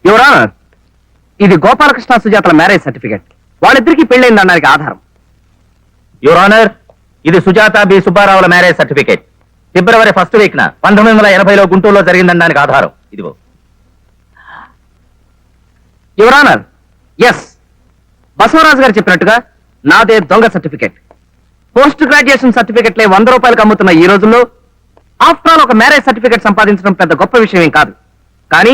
Your honour, ఇది Gopalakrishna సుజాతల marriage certificate. వాళ్ళిద్దరికీ పెళ్ళైందనడానికి ఆధారం. యువర్ ఆనర్, ఇది సుజాత బి సుబ్బారావుల మ్యారేజ్ సర్టిఫికేట్. ఫిబ్రవరి 1st వీక్ 1980లో గుంటూరులో జరిగిందనడానికి ఆధారం ఇదిగో. యువర్ ఆనర్, ఎస్, బసవరాజు గారు చెప్పినట్టుగా నాదే దొంగ సర్టిఫికెట్. పోస్ట్ గ్రాడ్యుయేషన్ సర్టిఫికెట్లే 100 రూపాయలకు అమ్ముతున్న ఈ రోజుల్లో ఆఫ్టర్ ఆల్ ఒక మ్యారేజ్ సర్టిఫికెట్ సంపాదించడం పెద్ద గొప్ప విషయం ఏం కాదు. కానీ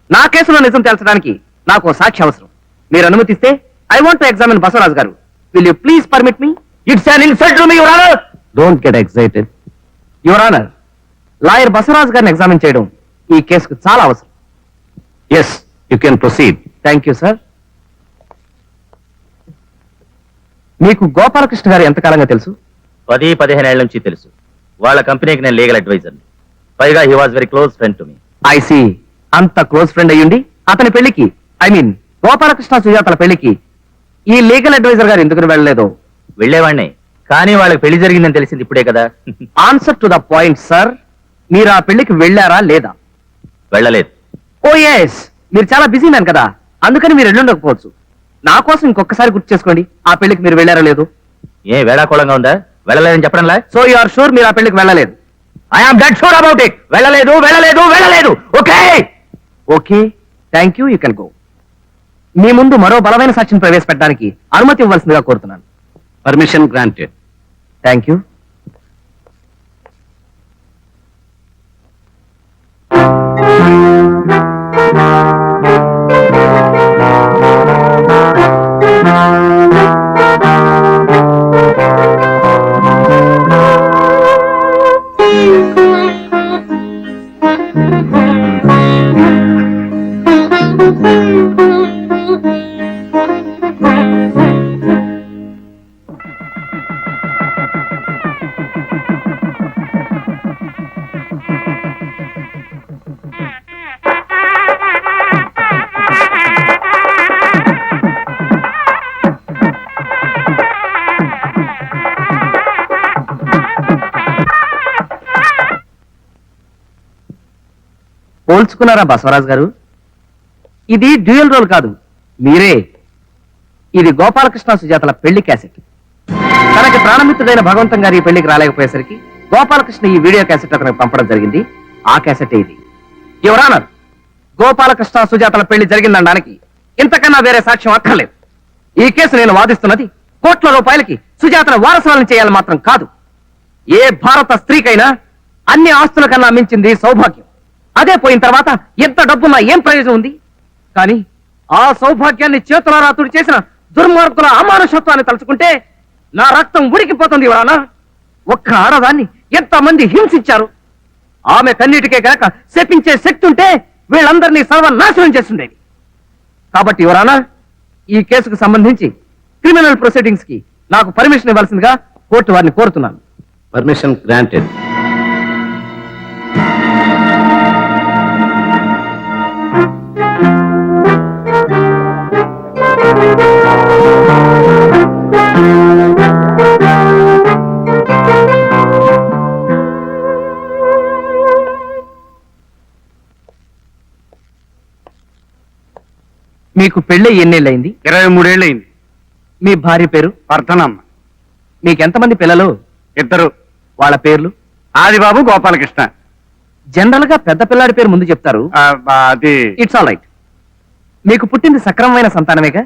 నా కేసులో నిజం తేల్చడానికి నాకు ఓ సాక్షి అవసరం. మీరు అనుమతిస్తే I want to examine Basavaraju garu. Will you please permit me? It's an insult to me your honour. Don't get excited. Your honour, lawyer Basavaraju గారిని ఎగ్జామిన్ చేయడం ఈ కేసుకు చాలా అవసరం. Yes, you can proceed. Thank you sir. మీకు గోపాలకృష్ణ గారు ఎంతకాలంగా తెలుసు? 10-15 ఏళ్ల నుంచి తెలుసు. వాళ్ళ కంపెనీకి నేను లీగల్ అడ్వైజర్. పైగా he was very close friend to me. I see. అంత క్లోజ్ ఫ్రెండ్ అయ్యుండి అతని పెళ్లికి, ఐ మీన్ గోపాలకృష్ణ సుజాతల పెళ్లికి ఈ లీగల్ అడ్వైజర్ గారు ఎందుకు వెళ్ళలేదో? వెళ్లేవాడిని, కానీ వాళ్ళకి పెళ్లి జరిగిందని తెలిసింది ఇప్పుడే కదా. Answer to the point sir. మీరు ఆ పెళ్లికి వెళ్ళారా లేదా? వెళ్ళలేదు. ఓ ఎస్, మీరు చాలా బిజీ మ్యాన్ కదా, అందుకని మీరు వెళ్ళుండకపోవచ్చు. నా కోసం ఇంకొకసారి గుర్తు చేసుకోండి, ఆ పెళ్లికి మీరు వెళ్ళారా లేదు? ఏ వేళాకోళంగా ఉందా? వెళ్ళలేదని చెప్పడంలా? సో యు ఆర్ షూర్ మీరు ఆ పెళ్లికి వెళ్ళలేదు? I'm dead sure about it. వెళ్ళలేదు వెళ్ళలేదు వెళ్ళలేదు. Okay okay, thank you, you can go. మీ ముందు మరో బలమైన సాక్ష్యం ప్రవేశపెట్టడానికి అనుమతి ఇవ్వాల్సిందిగా కోరుతున్నాను. Permission granted. Thank you. పోల్చుకున్నారా బసవరాజు గారు? ఇది డ్యూయల్ రోల్ కాదు, మీరే. ఇది గోపాలకృష్ణ సుజాతల పెళ్లి క్యాసెట్. తనకి ప్రాణమిత్రుడైన భగవంతం గారు ఈ పెళ్లికి రాలేకపోయేసరికి గోపాలకృష్ణ ఈ వీడియో క్యాసెట్ అతనికి పంపడం జరిగింది. ఆ క్యాసెట్ ఇది. యువర్ ఆనర్, గోపాలకృష్ణ సుజాతల పెళ్లి జరిగిందనడానికి ఇంతకన్నా వేరే సాక్ష్యం అక్కర్లేదు. ఈ కేసు నేను వాదిస్తున్నది కోట్ల రూపాయలకి సుజాతను వారసులను చేయాలని మాత్రం కాదు. ఏ భారత స్త్రీకైనా అన్ని ఆస్తుల కన్నా మించింది సౌభాగ్యం. అదే పోయిన తర్వాత ఎంత డబ్బున్నా ఏం ప్రయోజనం ఉంది? కానీ ఆ సౌభాగ్యాన్ని చేతులారా తుడి చేసిన దుర్మార్గుల అమానుషత్వాన్ని తలుచుకుంటే నా రక్తం ఉడికిపోతుంది. వానా ఒక్క ఆడదాన్ని ఎంతమంది హింసించారు. ఆమె కన్నీటికే కాక శపించే శక్తి ఉంటే వీళ్ళందరినీ సర్వనాశనం చేస్తుండేది. కాబట్టి యువరానా, ఈ కేసుకు సంబంధించి క్రిమినల్ ప్రొసీడింగ్స్ కి నాకు పర్మిషన్ ఇవ్వాల్సిందిగా కోర్టు వారిని కోరుతున్నాను. Permission granted. మీకు పెళ్ళి ఎన్నేళ్ళయింది? 23 ఏళ్ళయింది. మీ భార్య పేరు? వర్ధనమ్మ. మీకెంతమంది పిల్లలు? 2. వాళ్ళ పేర్లు? ఆదిబాబు, గోపాలకృష్ణ. జనరల్ గా పెద్ద పిల్లాడి పేరు ముందు చెప్తారు. అది ఇట్స్ ఆల్ రైట్. మీకు పుట్టింది సక్రమమైన సంతానమేగా?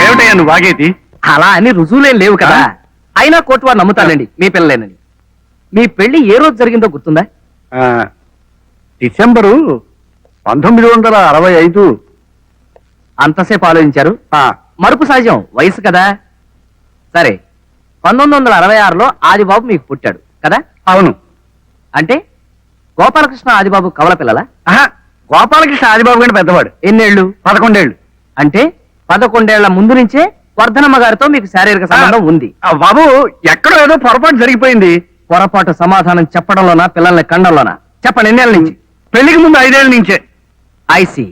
ఏమిటయ్యా నువ్వు వాగేది? అలా అని రుజువులేం లేవు కదా. అయినా కోర్టు వారు నమ్ముతారండి మీ పిల్లలేనని. మీ పెళ్లి ఏ రోజు జరిగిందో గుర్తుందా? డిసెంబరు 1965. అంతసేపు ఆలోచించారు. మరుపు సహజం, వయసు కదా. సరే, 1966లో ఆదిబాబు మీకు పుట్టాడు కదా? అవును. అంటే గోపాలకృష్ణ ఆదిబాబు కవల పిల్లలా? గోపాలకృష్ణ ఆదిబాబు కంటే పెద్దవాడు. ఎన్నేళ్లు? 11 ఏళ్ళు. అంటే 11 ఏళ్ల ముందు నుంచే వర్ధనమ్మ గారితో మీకు శారీరక సంబంధం ఉంది. బాబు, ఎక్కడో ఏదో పొరపాటు జరిగిపోయింది. పొరపాటు సమాధానం చెప్పడంలోనా పిల్లల్ని కండంలోనా? చెప్పండి, ఎన్నేళ్ల నుంచి? పెళ్లికి ముందు 5 ఏళ్ల నుంచే. ఐసి.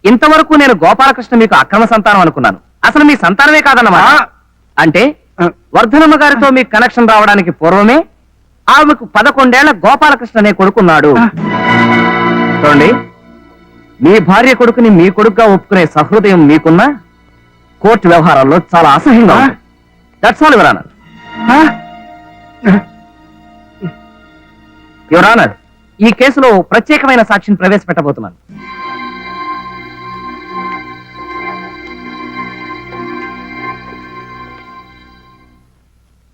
ఇంతవరకు నేను గోపాలకృష్ణ మీకు అక్రమ సంతానం అనుకున్నాను. అసలు మీ సంతానమే కాదన్నమాట. అంటే వర్ధనమ్మ గారితో మీకు కనెక్షన్ రావడానికి పూర్వమే ఆమెకు 11 ఏళ్ల గోపాలకృష్ణ అనే కొడుకున్నాడు. చూడండి, మీ భార్య కొడుకుని మీ కొడుకుగా ఒప్పుకునే సహృదయం మీకున్నా కోర్టు వ్యవహారాల్లో చాలా అసహ్యంగా ఉంది. That's all your honour. Your honour, ఈ కేసులో ప్రత్యేకమైన సాక్షిని ప్రవేశపెట్టబోతున్నాను.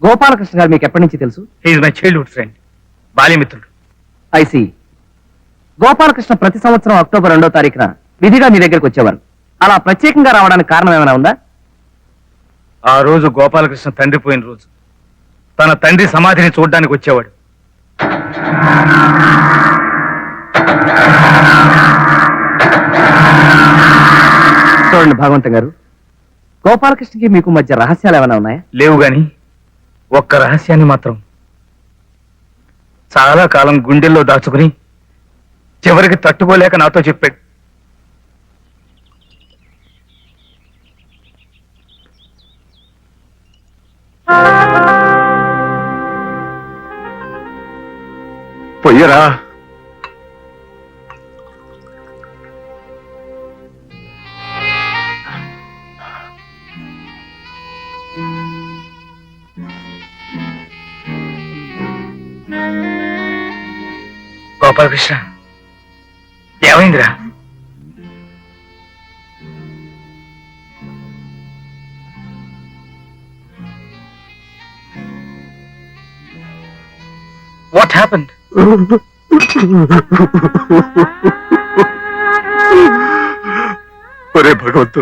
గోపాలకృష్ణ గారు మీకు ఎప్పటి నుంచి తెలుసు? ఈజ్ మై చైల్డ్హుడ్ ఫ్రెండ్, బాల్యమిత్రుడు. ఐసి. గోపాలకృష్ణ ప్రతి సంవత్సరం అక్టోబర్ 2వ తారీఖున విధిగా మీ దగ్గరికి వచ్చేవారు. అలా ప్రత్యేకంగా రావడానికి కారణం ఏమైనా ఉందా? ఆ రోజు గోపాలకృష్ణ తండ్రి పోయిన రోజు. తన తండ్రి సమాధిని చూడడానికి వచ్చేవాడు. చూడండి భగవంతం గారు, గోపాలకృష్ణకి మీకు మధ్య రహస్యాలు ఏమైనా ఉన్నాయా? లేవు గాని ఒక్క రహస్యాన్ని మాత్రం చాలా కాలం గుండెల్లో దాచుకుని చివరికి తట్టుకోలేక నాతో చెప్పాడు. పొయ్యరా. గోపాలకృష్ణ, ఏమైందిరా? What happened? ఒరే భగవంతు,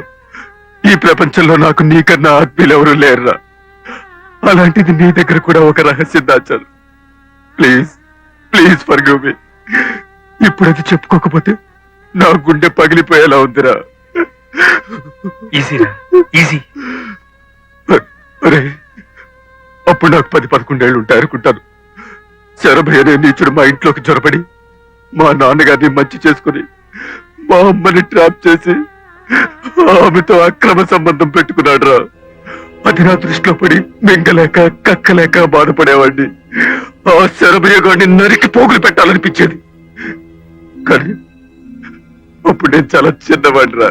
ఈ ప్రపంచంలో నాకు నీకన్నా ఆత్మీయులు ఎవరు లేరురా. అలాంటిది నీ దగ్గర కూడా ఒక రహస్యం దాచాను. Please please forgive me. ఇప్పుడు అది చెప్పుకోకపోతే నా గుండె పగిలిపోయేలా ఉందిరా. ఈజీరా, ఈజీ. అరే, అప్పుడు నాకు 10-11 ఏళ్ళు ఉంటాయి అనుకుంటాను. శరభయ్య అనే నీచుడు మా ఇంట్లోకి జొరబడి మా నాన్నగారిని మంచి చేసుకుని మా అమ్మని ట్రాప్ చేసి ఆమెతో అక్రమ సంబంధం పెట్టుకున్నాడు రా. అది నా దృష్టిలో పడి మింగలేక కక్కలేక బాధపడేవాడిని. ఆ శరభయ్య గారిని నరికి పోగులు పెట్టాలనిపించేది. కానీ అప్పుడు నేను చాలా చిన్నవాడిని రా.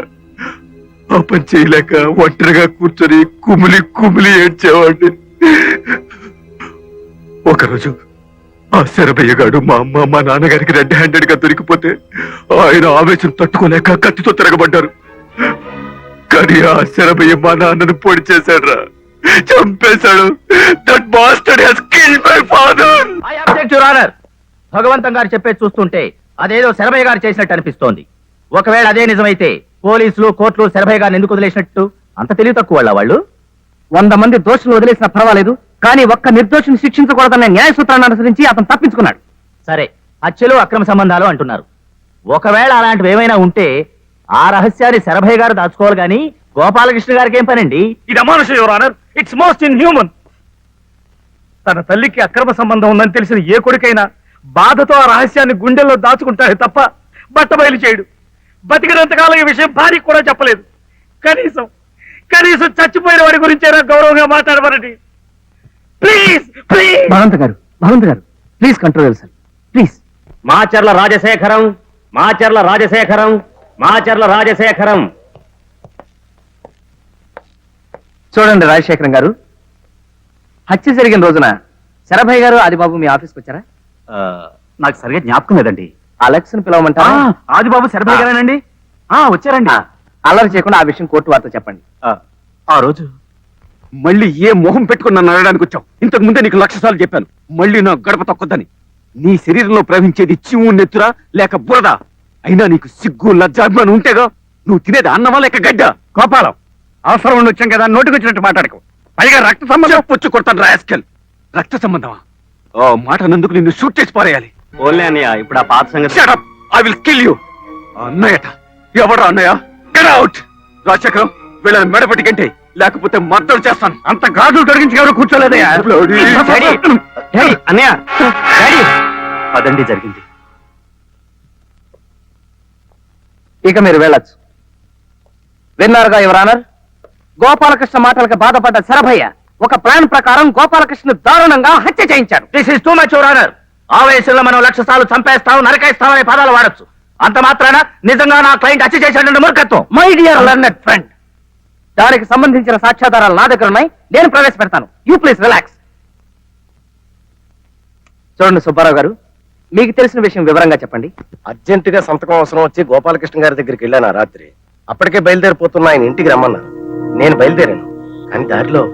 ఆ పని చేయలేక ఒంటరిగా కూర్చొని కుమిలి కుమిలి ఏడ్చేవాడిని. ఒకరోజు ఆ శరభయ్య గారు మా అమ్మ మా నాన్నగారికి రెడ్ హ్యాండెడ్ గా దొరికిపోతే ఆయన ఆవేశం తట్టుకోలేక కత్తితో తిరగబడ్డారు. కానీ ఆ శరభయ్య మా నాన్నను పొడి చేశాడు రా, చంపేశాడు. That bastard has killed my father. I object your honour. Bhagavantam garu చెప్పేది చూస్తుంటే అదేదో శరభయ్య గారు చేసినట్టు అనిపిస్తోంది. ఒకవేళ అదే నిజమైతే పోలీసులు కోర్టులు శరభయ్య గారిని ఎందుకు వదిలేసినట్టు? అంత తెలివి తక్కువ వాళ్ళు. 100 మంది దోషులు వదిలేసినా పర్వాలేదు, కానీ ఒక్క నిర్దోషిని శిక్షించకూడదనే న్యాయ సూత్రాన్ని అనుసరించి అతను తప్పించుకున్నాడు. సరే, హత్యలు అక్రమ సంబంధాలు అంటున్నారు. ఒకవేళ అలాంటివి ఏమైనా ఉంటే ఆ రహస్యాన్ని శరభయ్య గారు దాచుకోవాలి గాని గోపాలకృష్ణ గారికి ఏం పనండి? ఇది అమానుషం your honour. It's most inhuman. తన తల్లికి అక్రమ సంబంధం ఉందని తెలిసిన ఏ కొడుకైనా బాధతో ఆ రహస్యాన్ని గుండెల్లో దాచుకుంటాడు తప్ప బట్టబయలు చేయడు. బతికినంతకాలం ఈ విషయం భార్యకి కూడా చెప్పలేదు. కనీసం కనీసం చచ్చిపోయిన వాడి గురించైనా గౌరవంగా మాట్లాడమనండి. Please please. Bhagavanth garu please control sir, please. Macherla Rajasekharam, Macherla Rajasekharam, Macherla Rajasekharam. చూడండి రాజశేఖరం గారు, హత్య జరిగిన రోజున శరభయ్య గారు ఆదిబాబు మీ ఆఫీస్కి వచ్చారా? నాకు సరిగా జ్ఞాపకం లేదండి. అలెక్స్ ని పిలవమంటారా? ఆదిబాబు శరభయ్య గారేనండి. వచ్చారండి. అల్లరి చేయకుండా ఆ విషయం కోర్టు వారితో చెప్పండి. ఆ రోజు మళ్ళీ ఏ మొహం పెట్టుకుని నన్ను అడగడానికి వచ్చావు? ఇంతకు ముందే నీకు 1,00,000 సార్లు చెప్పాను, మళ్ళీ నా గడప తొక్కొద్దని. నీ శరీరంలో ప్రవహించేది చిమ్ము నెత్తురా లేక బురద? అయినా నీకు సిగ్గు లజ్జాభిమానం ఉంటేగా. నువ్వు తినేది అన్నమా లేక గడ్డ? గోపాలం, అవసరం ఉండి వచ్చాం కదా, నోటికి వచ్చినట్టు మాట్లాడకు. పైగా రక్త సంబంధం పుచ్చు కొడతాను రాయస్కెల్. రక్త సంబంధమా? ఆ మాట నందుకు నిన్ను షూట్ చేసి పారేయాలి. ఓన్లీ అన్నయ్య, ఇప్పుడు ఆ పాత సంగతి. Shut up! I will kill you. అన్నయ్యట? ఎవరా అన్నయ్య? Get out! రాజశేఖరం, వీళ్ళని మెడపట్టి కంటే లేకపోతే మద్దతు చేస్తాను. అంత గాజులు తొలగించి ఎవరు కూర్చోలేదయ్యా. అన్నయ్య, అదండి జరిగింది. ఇక మీరు వెళ్ళొచ్చు. విన్నారుగా యువర్ ఆనర్, గోపాలకృష్ణ మాటలకు బాధపడ్డ శరభయ్య ఒక ప్లాన్ ప్రకారం గోపాలకృష్ణ దారుణంగా హత్య చేయించాడు. This is too much your honour. ఆవేశంలో మనం 1,00,000 సార్లు చంపేస్తాం, నరకేస్తాం అనే పదాలు వాడొచ్చు. అంత మాత్రాన నిజంగా నా క్లయింట్ హత్య చేశాడంటే మూర్ఖత్వం. మై డియర్ లర్నెడ్ ఫ్రెండ్, దానికి సంబంధించిన సాక్ష్యాధారాలు నా దగ్గర ఉన్నాయి. నేను ప్రవేశపెడతాను. You please relax. చూడండి సుబ్బారావు గారు, మీకు తెలిసిన విషయం వివరంగా చెప్పండి. అర్జెంటుగా సంతకం అవసరం వచ్చి గోపాలకృష్ణ గారి దగ్గరికి వెళ్ళాను ఆ రాత్రి. అప్పటికే బయలుదేరిపోతున్నా ఆయన ఇంటికి రమ్మన్నారు. నేను బయలుదేరాను, కానీ దారిలో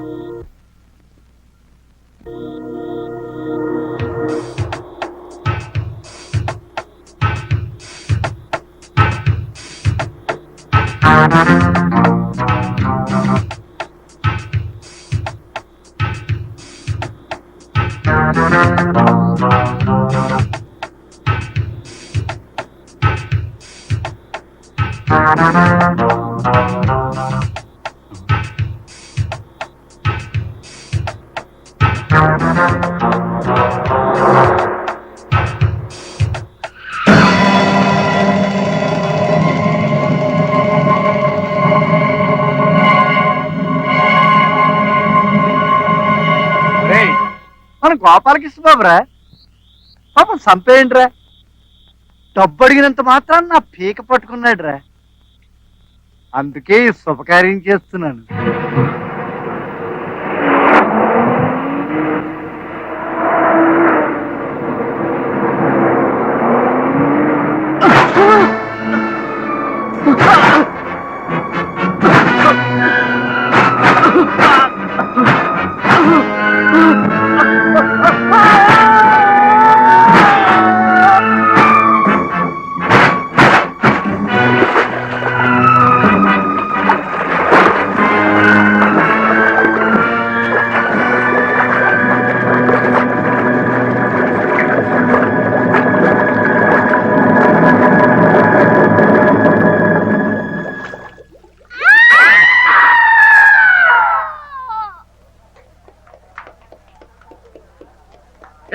మన గోపాలకృష్ణ బాబురా, పాపం చంపేయండి రా. డబ్బు అడిగినంత మాత్రాన్ని నా పీక పట్టుకున్నాడు రా. అందుకే ఈ శుభకార్యం చేస్తున్నాను.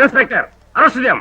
ఇన్స్పెక్టర్, అరెస్ట్ చేయం.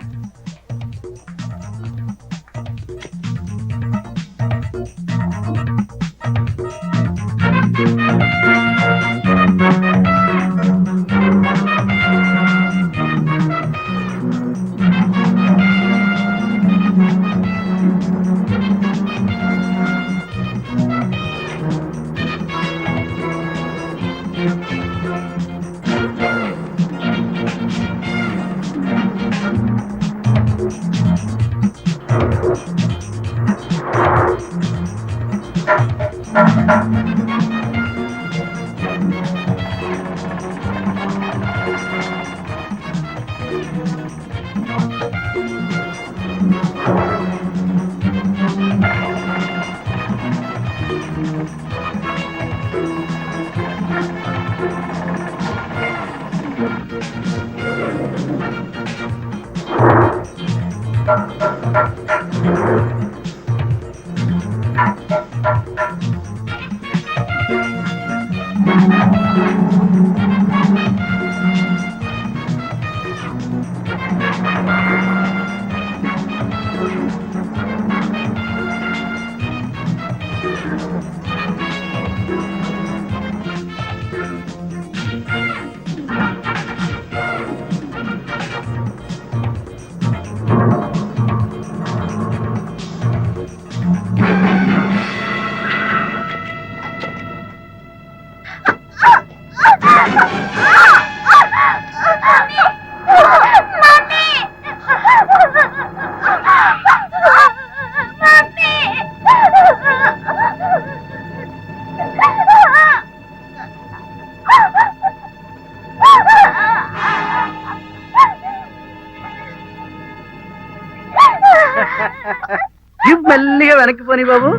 మెల్లిగా వెనక్కి పోని బాబు.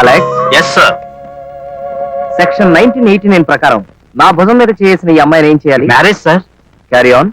Alex, yes sir. సెక్షన్ 1989 ప్రకారం నా భుజం మీద చేసిన ఈ అమ్మాయిని ఏం చేయాలి? Marriage sir. Carry on.